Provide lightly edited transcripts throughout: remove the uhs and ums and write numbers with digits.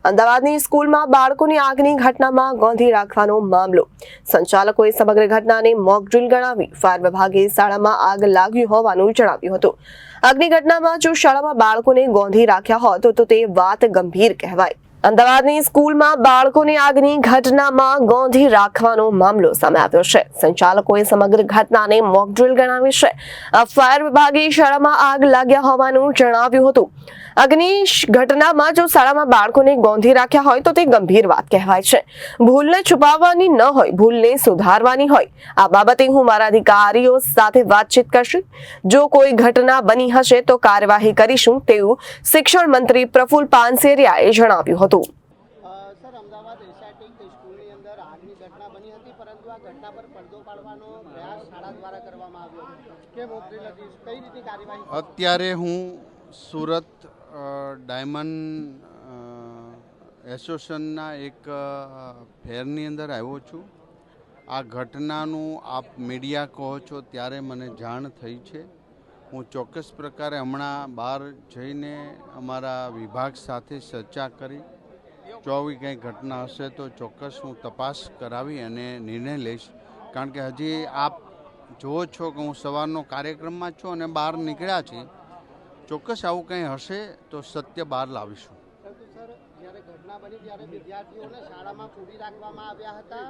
અમદાવાદની સ્કૂલમાં બાળકોની આગની ઘટનામાં ગોંધી રાખવાનો મામલો. સંચાલકોએ સમગ્ર ઘટનાને મોક ડ્રીલ ગણાવી ફાયર વિભાગે શાળામાં આગ લાગી હોવાનું જણાવ્યું હતું. આગની ઘટનામાં જો શાળામાં બાળકોને ગોંધી રાખ્યા હોત તો તે વાત ગંભીર કહેવાય. અમદાવાદની સ્કૂલમાં બાળકોની આગની ઘટનામાં ગોંધી રાખવાનો મામલો સામે આવ્યો છે. સંચાલકોએ સમગ્ર ઘટનાને મોક ડ્રીલ ગણાવી છે. ફાયર વિભાગે શાળામાં આગ લાગ્યા હોવાનું જણાવ્યું હતું. આગની ઘટનામાં જો શાળામાં બાળકોને ગોંધી રાખ્યા હોય તો તે ગંભીર વાત કહેવાય છે. ભૂલને છુપાવવાની ન હોય, ભૂલને સુધારવાની હોય. આ બાબતે હું મારા અધિકારીઓ સાથે વાતચીત કરીશ. જો કોઈ ઘટના બની હશે તો કાર્યવાહી કરીશું તેવું શિક્ષણ મંત્રી પ્રફુલ પાનસેરિયાએ જણાવ્યું હતું. સર, અમદાવાદ એસઆઈટી સ્કૂલની અંદર આગની ઘટના બની હતી, પરંતુ આ ઘટના પર પડદો પાડવાનો પ્રયાસ શાળા દ્વારા કરવામાં આવ્યો. કેમ મોકલી નથી, કઈ રીતની કાર્યવાહી? અત્યારે હું સુરત ડાયમંડ એસોસિએશનના એક ફેરની અંદર આવ્યો છું. આ ઘટનાનું આપ મીડિયા કહો છો ત્યારે મને જાણ થઈ છે. હું ચોક્કસ પ્રકારે હમણાં બહાર જઈને અમારા વિભાગ સાથે ચર્ચા કરી જો આવી કંઈ ઘટના હશે તો ચોક્કસ હું તપાસ કરાવી અને નિર્ણય લઈશ. કારણ કે હજી આપ જુઓ છો કે હું સવારનો કાર્યક્રમમાં છું અને બહાર નીકળ્યા છીએ. ચોક્કસ આવું કંઈ હશે તો સત્ય બહાર લાવીશું. પરંતુ સર, જ્યારે ઘટના બની ત્યારે વિદ્યાર્થીઓને શાળામાં પૂરી રાખવામાં આવ્યા હતા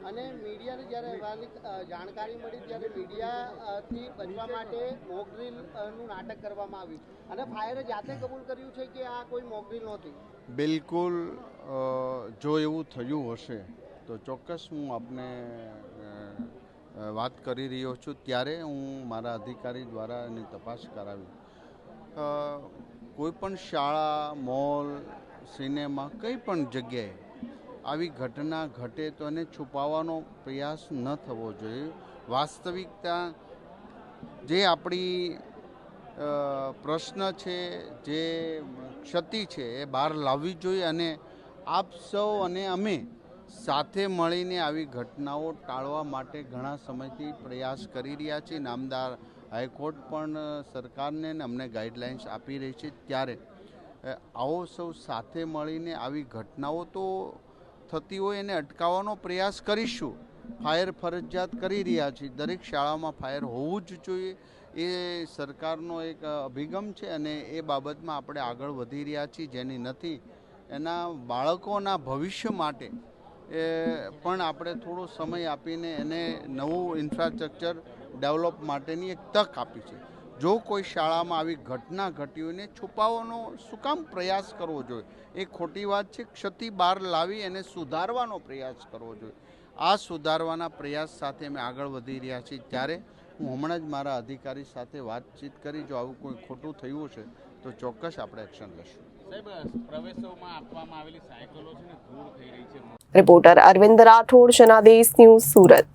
અને મીડિયાને જ્યારે અહેવાલની જાણકારી મળી ત્યારે મીડિયાથી બચવા માટે મોક ડ્રીલનું નાટક કરવામાં આવ્યું અને ફાયરે જાતે કબૂલ કર્યું છે કે આ કોઈ મોક ડ્રીલ નહોતી. બિલકુલ, જો એવું થયું હશે તો ચોક્કસ હું આપને વાત કરી રહ્યો છું. ત્યારે હું મારા અધિકારી દ્વારા એની તપાસ કરાવી. કોઈ પણ શાળા, મોલ, સિનેમા, કંઈ પણ જગ્યાએ આવી ઘટના ઘટે તો એને છુપાવવાનો પ્રયાસ ન થવો જોઈએ. વાસ્તવિકતા જે આપણી પ્રશ્ન છે, જે ક્ષતિ છે એ બહાર લાવવી જોઈએ અને આપ સૌ અને અમે સાથે મળીને આવી ઘટનાઓ ટાળવા માટે ઘણા સમયથી પ્રયાસ કરી રહ્યા છીએ. નામદાર હાઈકોર્ટ પણ સરકારને અમને ગાઈડલાઇન્સ આપી રહી છે. ત્યારે આવો સૌ સાથે મળીને આવી ઘટનાઓ તો થતી હોય એને અટકાવવાનો પ્રયાસ કરીશું. ફાયર ફરજિયાત કરી રહ્યા છીએ. દરેક શાળામાં ફાયર હોવું જ જોઈએ એ સરકારનો એક અભિગમ છે અને એ બાબતમાં આપણે આગળ વધી રહ્યા છીએ. જેની નથી એના બાળકોના ભવિષ્ય માટે પણ આપણે થોડો સમય આપીને એને નવું ઇન્ફ્રાસ્ટ્રક્ચર ડેવલપ માટેની એક તક આપી છે. જો કોઈ શાળામાં આવી ઘટના ઘટી હોય ને છુપાવવાનો શું કામ પ્રયાસ કરવો જોઈએ? એ ખોટી વાત છે. ક્ષતિ બહાર લાવી એને સુધારવાનો પ્રયાસ કરવો જોઈએ. આ સુધારવાના પ્રયાસ સાથે અમે આગળ વધી રહ્યા છીએ. ત્યારે હું હમણાં જ મારા અધિકારી સાથે વાતચીત કરી જો આવું કોઈ ખોટું થયું છે તો ચોક્કસ આપણે એક્શન લઈશું. પ્રવેશોમાં આપવામાં આવેલી સાયકલો છે ને દૂર થઈ રહી છે. Reporter Arvind Rathod, Janadesh news, Surat.